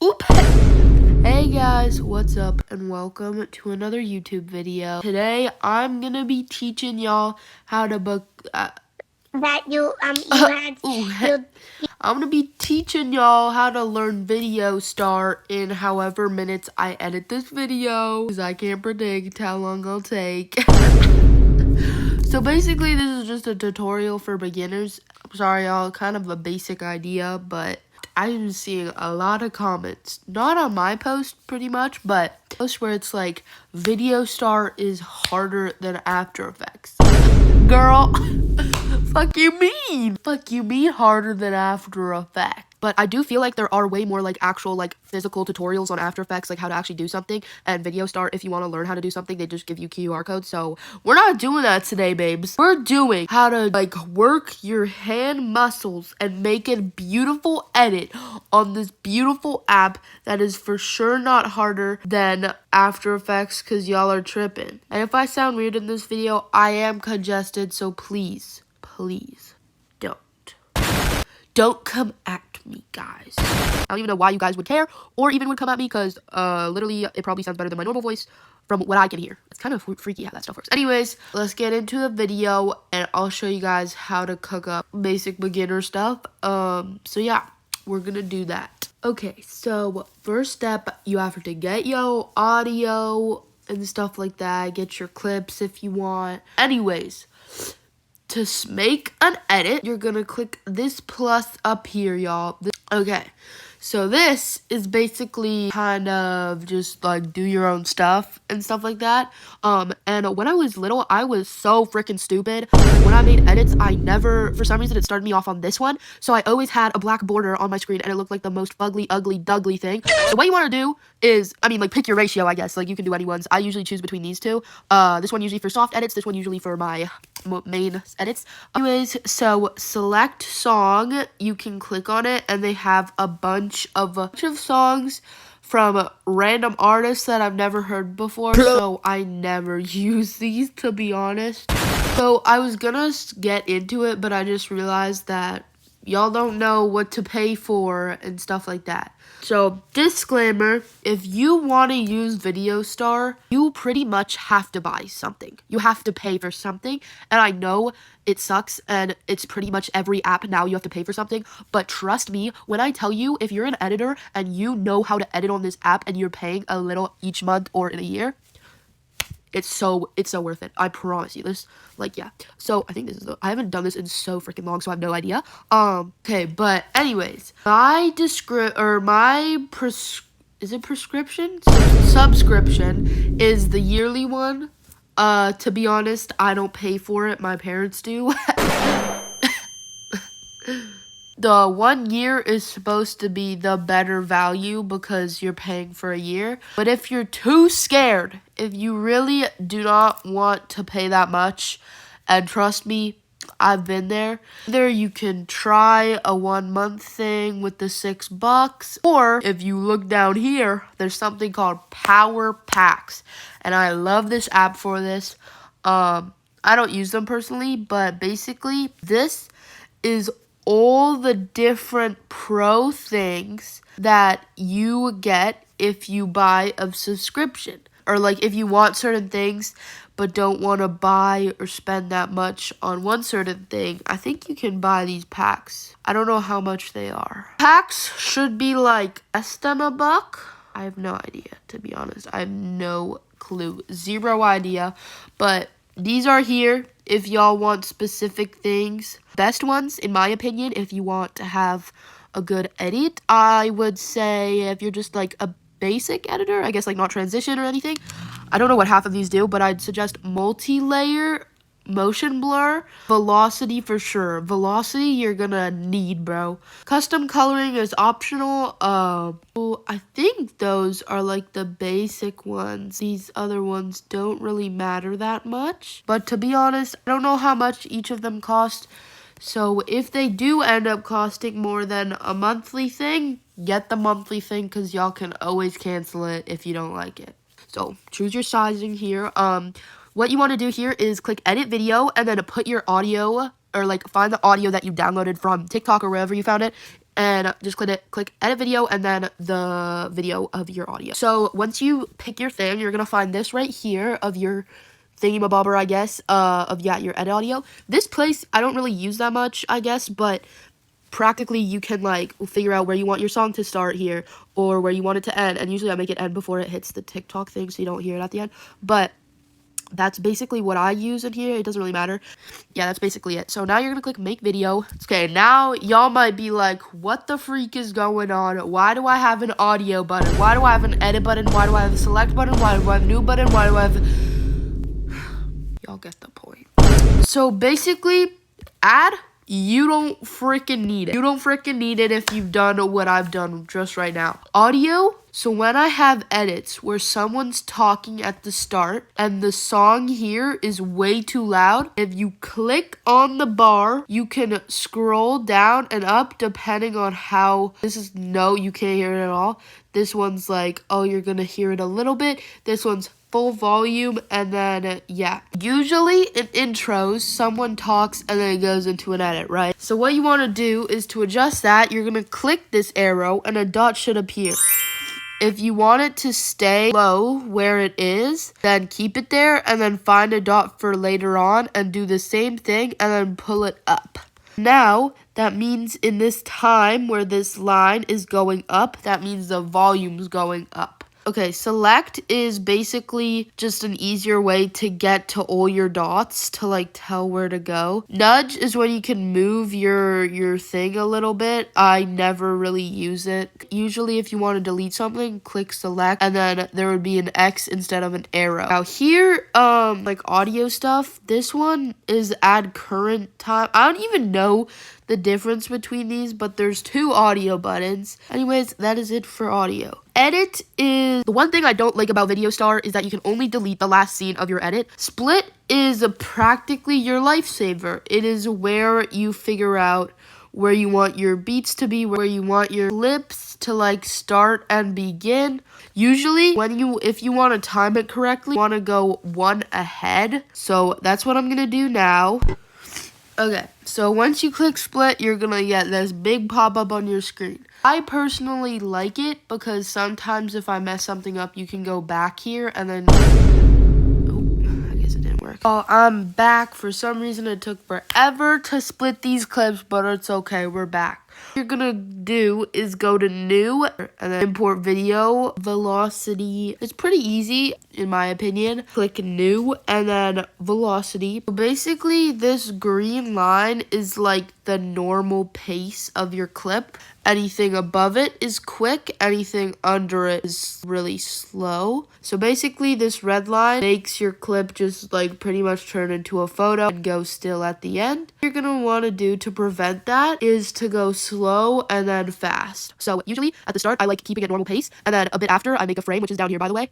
Oop. Hey guys, what's up and welcome to another YouTube video. Today I'm gonna be teaching y'all how to book I'm gonna be teaching y'all how to learn Video Star in however minutes I edit this video, because I can't predict how long I'll take. So basically this is just a tutorial for beginners. I'm sorry y'all, kind of a basic idea, but I'm seeing a lot of comments, not on my post pretty much, but posts where it's like, Video Star is harder than After Effects. Girl, fuck you mean? Fuck you mean harder than After Effects? But I do feel like there are way more like actual like physical tutorials on After Effects, like how to actually do something. And Video Star, if you want to learn how to do something, they just give you QR codes. So we're not doing that today, babes. We're doing how to like work your hand muscles and make a beautiful edit on this beautiful app that is for sure not harder than After Effects, because y'all are tripping. And if I sound weird in this video, I am congested, so please don't come at me, guys. I don't even know why you guys would care or even would come at me, because literally it probably sounds better than my normal voice from what I can hear. It's kind of freaky how that stuff works. Anyways, let's get into the video and I'll show you guys how to cook up basic beginner stuff. So yeah, we're gonna do that. Okay, so first step, you have to get your audio and stuff like that. Get your clips if you want. Anyways, to make an edit, you're gonna click this plus up here, y'all. Okay, so this is basically kind of just like do your own stuff and stuff like that. And when I was little, I was so freaking stupid. When I made edits, I never, for some reason, it started me off on this one. So I always had a black border on my screen and it looked like the most ugly duggly thing. So what you want to do is, I mean, like pick your ratio, I guess. Like you can do anyone's. I usually choose between these two. This one usually for soft edits, this one usually for my main edits. Anyways, so select song, you can click on it and they have a bunch of songs from random artists that I've never heard before, so I never use these, to be honest. So I was gonna get into it, but I just realized that y'all don't know what to pay for and stuff like that. So, disclaimer, if you want to use Video Star, you pretty much have to buy something. You have to pay for something, and I know it sucks, and it's pretty much every app now you have to pay for something, but trust me, when I tell you, if you're an editor and you know how to edit on this app and you're paying a little each month or in a year, it's so worth it. I promise you this. Like, yeah. So I think this is I haven't done this in so freaking long, so I have no idea. Okay, but anyways, subscription is the yearly one. To be honest, I don't pay for it. My parents do. The 1 year is supposed to be the better value because you're paying for a year. But if you're too scared, if you really do not want to pay that much, and trust me, I've been there, either you can try a 1 month thing with the $6, or if you look down here, there's something called Power Packs. And I love this app for this. I don't use them personally, but basically this is all the different pro things that you get if you buy a subscription. Or like if you want certain things but don't want to buy or spend that much on one certain thing, I think you can buy these packs. I don't know how much they are. Packs should be like less than $1. I have no idea, to be honest. I have no clue. Zero idea. But these are here if y'all want specific things. Best ones, in my opinion, if you want to have a good edit, I would say if you're just like a basic editor, I guess like not transition or anything. I don't know what half of these do, but I'd suggest multi-layer, motion blur, velocity for sure. Velocity you're gonna need, bro. Custom coloring is optional. I think those are like the basic ones. These other ones don't really matter that much. But to be honest, I don't know how much each of them cost. So if they do end up costing more than a monthly thing, get the monthly thing, because y'all can always cancel it if you don't like it. So choose your sizing here. What you want to do here is click edit video and then put your audio, or like find the audio that you downloaded from TikTok or wherever you found it and just click edit video, and then the video of your audio. So once you pick your thing, you're gonna find this right here of your thingy-mabobber, I guess, your edit audio. This place I don't really use that much, I guess, but practically you can like figure out where you want your song to start here or where you want it to end, and usually I make it end before it hits the TikTok thing so you don't hear it at the end. But that's basically what I use in here. It doesn't really matter. Yeah, that's basically it. So now you're gonna click make video. Okay, now y'all might be like, what the freak is going on? Why do I have an audio button? Why do I have an edit button? Why do I have a select button? Why do I have a new button? Why do I have... Y'all get the point. So basically, you don't freaking need it. You don't freaking need it if you've done what I've done just right now. Audio, so when I have edits where someone's talking at the start and the song here is way too loud, if you click on the bar, you can scroll down and up depending on how, this is no, you can't hear it at all. This one's like, oh, you're gonna hear it a little bit. This one's full volume, and then yeah, usually in intros someone talks and then it goes into an edit, right? So what you want to do is to adjust that, you're gonna click this arrow and a dot should appear. If you want it to stay low where it is, then keep it there and then find a dot for later on and do the same thing and then pull it up. Now that means in this time where this line is going up, that means the volume's going up. Okay, select is basically just an easier way to get to all your dots to like tell where to go. Nudge is when you can move your thing a little bit. I never really use it. Usually if you want to delete something, click select and then there would be an X instead of an arrow. Now here, like audio stuff, this one is add current time. I don't even know the difference between these, but there's two audio buttons. Anyways, that is it for audio. Edit is, the one thing I don't like about Video Star is that you can only delete the last scene of your edit. Split is practically your lifesaver. It is where you figure out where you want your beats to be, where you want your clips to like start and begin. Usually if you want to time it correctly, you want to go one ahead. So that's what I'm gonna do now. Okay, so once you click split, you're gonna get this big pop-up on your screen. I personally like it because sometimes if I mess something up, you can go back here and then... Oh, I guess it didn't work. Oh, I'm back. For some reason, it took forever to split these clips, but it's okay, we're back. What you're gonna do is go to new and then import video velocity. It's pretty easy in my opinion. Click new and then velocity. So basically this green line is like the normal pace of your clip. Anything above it is quick, anything under it is really slow. So basically this red line makes your clip just like pretty much turn into a photo and go still at the end. What you're gonna want to do to prevent that is to go slow and then fast. So usually at the start I like keeping it normal pace, and then a bit after I make a frame, which is down here by the way.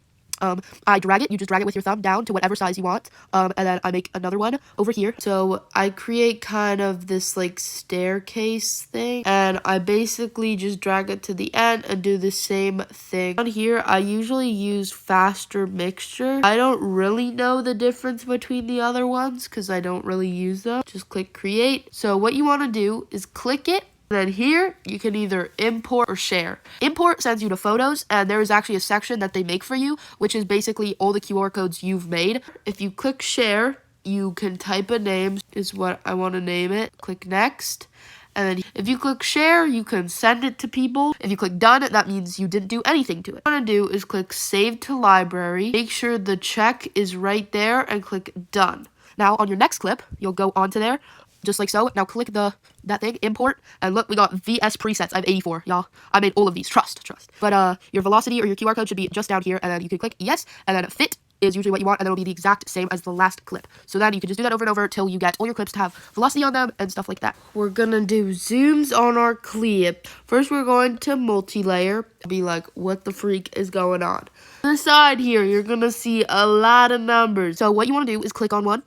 I drag it, you just drag it with your thumb down to whatever size you want, and then I make another one over here. So I create kind of this like staircase thing, and I basically just drag it to the end and do the same thing. On here, I usually use faster mixture. I don't really know the difference between the other ones because I don't really use them. Just click create. So what you want to do is click it. Then here, you can either import or share. Import sends you to photos, and there is actually a section that they make for you, which is basically all the QR codes you've made. If you click share, you can type a name, is what I want to name it. Click next. And then if you click share, you can send it to people. If you click done, that means you didn't do anything to it. What you want to do is click save to library. Make sure the check is right there and click done. Now on your next clip, you'll go onto there. Just like so. Now click that thing, import, and look, we got VS presets. I have 84, y'all. I made all of these. Trust. But your velocity or your QR code should be just down here, and then you can click yes, and then fit is usually what you want, and then it'll be the exact same as the last clip. So then you can just do that over and over till you get all your clips to have velocity on them and stuff like that. We're gonna do zooms on our clip. First, we're going to multi-layer. Be like, what the freak is going on? On the side here, you're gonna see a lot of numbers. So what you want to do is click on one,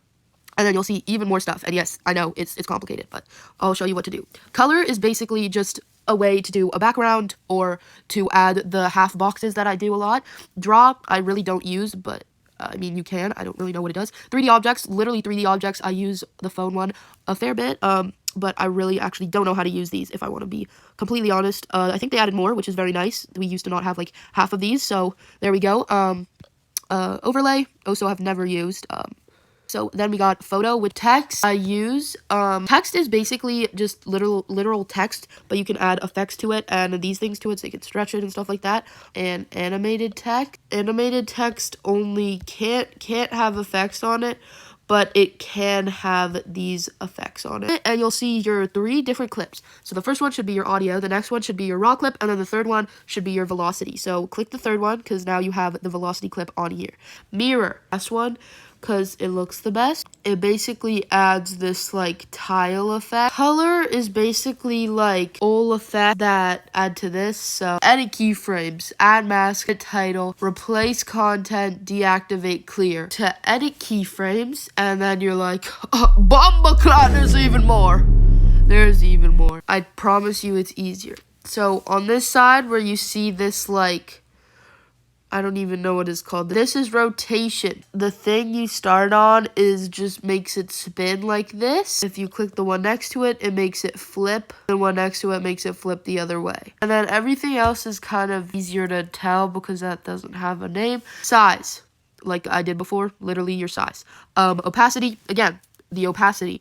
and then you'll see even more stuff. And yes, I know it's complicated, but I'll show you what to do. Color is basically just a way to do a background or to add the half boxes that I do a lot. Draw, I really don't use, but I mean, you can. I don't really know what it does. 3D objects, literally 3D objects. I use the phone one a fair bit. but I really actually don't know how to use these, if I want to be completely honest. I think they added more, which is very nice. We used to not have like half of these, so there we go. Overlay, also I've never used. So then we got photo with text. I use text is basically just literal text, but you can add effects to it and these things to it, so you can stretch it and stuff like that. And animated text only can't have effects on it, but it can have these effects on it. And you'll see your 3 different clips. So the first one should be your audio, the next one should be your raw clip, and then the third one should be your velocity. So click the third one, because now you have the velocity clip on here. Mirror, last one, because it looks the best. It basically adds this like tile effect. Color is basically like all effect that add to this. So edit keyframes, add mask, title, replace content, deactivate clear. To edit keyframes, and then you're like, oh, bombaclat, there's even more. There's even more. I promise you it's easier. So on this side where you see this like, I don't even know what it's called. This is rotation. The thing you start on is just makes it spin like this. If you click the one next to it, it makes it flip. The one next to it makes it flip the other way. And then everything else is kind of easier to tell because that doesn't have a name. Size, like I did before, literally your size. Opacity, again, the opacity.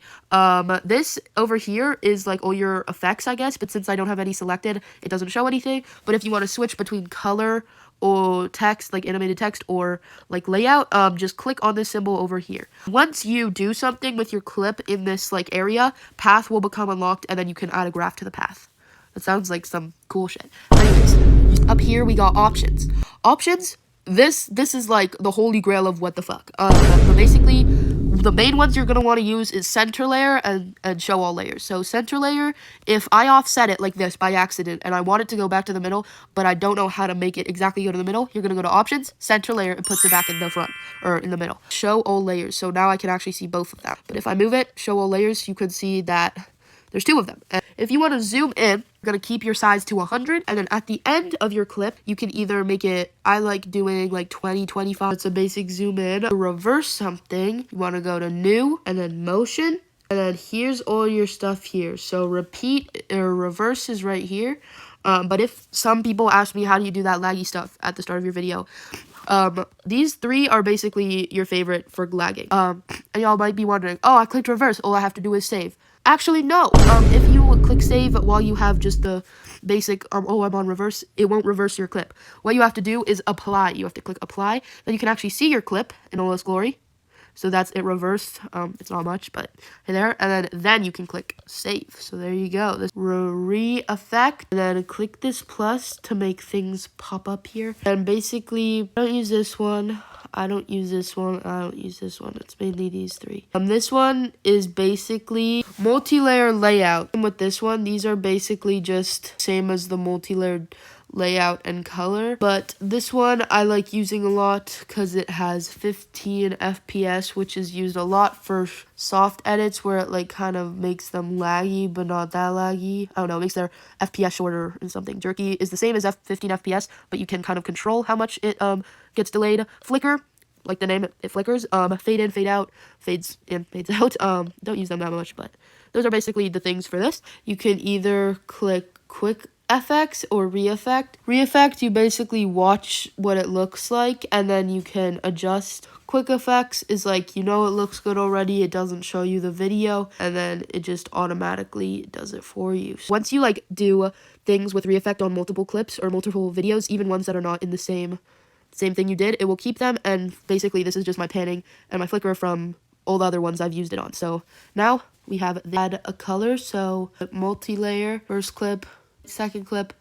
This over here is like all your effects, I guess, but since I don't have any selected, it doesn't show anything. But if you want to switch between color or text, like animated text, or like layout, just click on this symbol over here. Once you do something with your clip in this like area, path will become unlocked, and then you can add a graph to the path. That sounds like some cool shit. Anyways, up here we got options. Options, this is like the holy grail of what the fuck. But basically, the main ones you're going to want to use is center layer and show all layers. So center layer, if I offset it like this by accident and I want it to go back to the middle, but I don't know how to make it exactly go to the middle, you're going to go to options, center layer, and puts it back in the front or in the middle. Show all layers. So now I can actually see both of them. But if I move it, show all layers, you can see that there's 2 of them. And if you want to zoom in, you're going to keep your size to 100. And then at the end of your clip, you can either make it, I like doing like 20, 25. It's a basic zoom in. To reverse something, you want to go to new and then motion. And then here's all your stuff here. So repeat or reverse is right here. But if some people ask me, how do you do that laggy stuff at the start of your video? These 3 are basically your favorite for lagging. And y'all might be wondering, oh, I clicked reverse. All I have to do is save. Actually, no. If you click save while you have just the basic, oh, I'm on reverse, it won't reverse your clip. What you have to do is apply. You have to click apply. Then you can actually see your clip in all its glory. So that's it reversed. It's not much, but there. And then you can click save. So there you go. This re-effect. And then click this plus to make things pop up here. And basically, don't use this one. I don't use this one. I don't use this one. It's mainly these 3. This one is basically multi-layer layout. And with this one, these are basically just same as the multi-layered layout and color, but this one I like using a lot because it has 15 FPS, which is used a lot for soft edits where it like kind of makes them laggy but not that laggy. I don't know, it makes their FPS shorter and something. Jerky is the same as 15 FPS, but you can kind of control how much it gets delayed. Flicker, like the name, it flickers. Fade in, fade out, fades in, fades out. Don't use them that much, but those are basically the things for this. You can either click quick FX or re-effect. Re-effect, you basically watch what it looks like and then you can adjust. Quick effects is like, you know it looks good already, it doesn't show you the video, and then it just automatically does it for you. Once you like do things with re-effect on multiple clips or multiple videos, even ones that are not in the same thing you did, it will keep them. And basically this is just my panning and my flicker from all the other ones I've used it on. So now we have add a color. So multi-layer, first clip, second clip,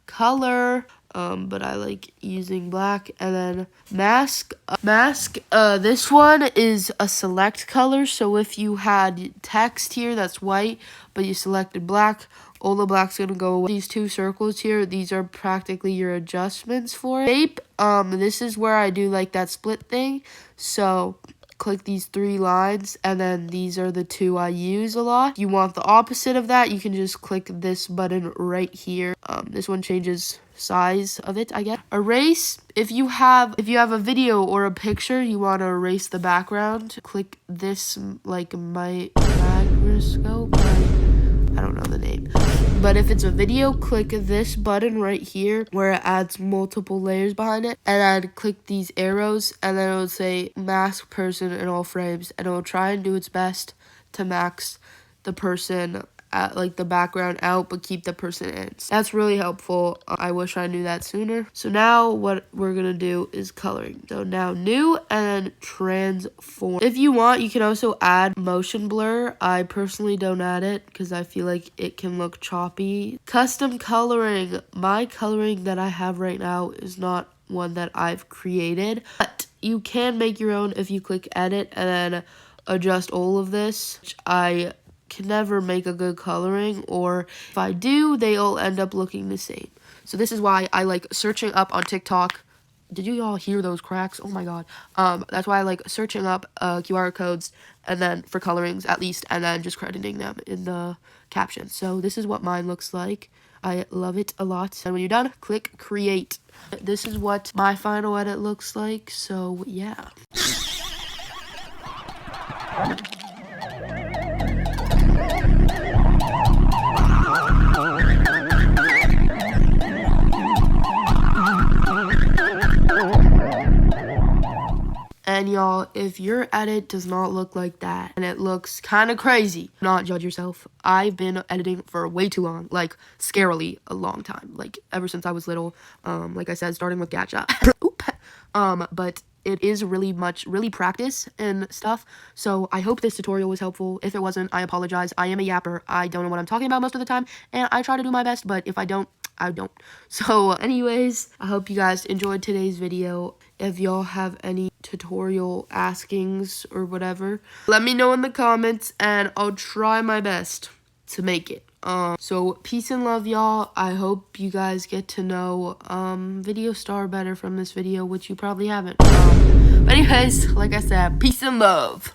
color, but I like using black. And then mask. This one is a select color, so if you had text here that's white but you selected black, all the black's gonna go away. These 2 circles here, these are practically your adjustments for it. Shape, this is where I do like that split thing, so click these 3 lines, and then these are the 2 I use a lot. If you want the opposite of that, you can just click this button right here. This one changes size of it, I guess. Erase, if you have a video or a picture, you want to erase the background, click this like my microscope, But if it's a video, click this button right here where it adds multiple layers behind it, and I'd click these arrows, and then it would say mask person in all frames, and it will try and do its best to max the person at like the background out, but keep the person in. That's really helpful. I wish I knew that sooner. So now what we're gonna do is coloring. So now new and transform. If you want, you can also add motion blur. I personally don't add it because I feel like it can look choppy. Custom coloring. My coloring that I have right now is not one that I've created, but you can make your own if you click edit and then adjust all of this. I can never make a good coloring, or if I do, they all end up looking the same. So this is why I like searching up on TikTok. Did you all hear those cracks? Oh my god. That's why I like searching up QR codes and then for colorings at least, and then just crediting them in the caption. So this is what mine looks like. I love it a lot. And when you're done, click create. This is what my final edit looks like. So yeah. And y'all, if your edit does not look like that and it looks kind of crazy, not judge yourself. I've been editing for way too long, like scarily a long time, like ever since I was little. Like I said, starting with Gacha. But it is really practice and stuff. So I hope this tutorial was helpful. If it wasn't, I apologize. I am a yapper. I don't know what I'm talking about most of the time, and I try to do my best, but if I don't, I don't. So anyways, I hope you guys enjoyed today's video. If y'all have any tutorial askings or whatever, let me know in the comments and I'll try my best to make it. So peace and love, y'all. I hope you guys get to know Video Star better from this video, which you probably haven't. But anyways, like I said, peace and love.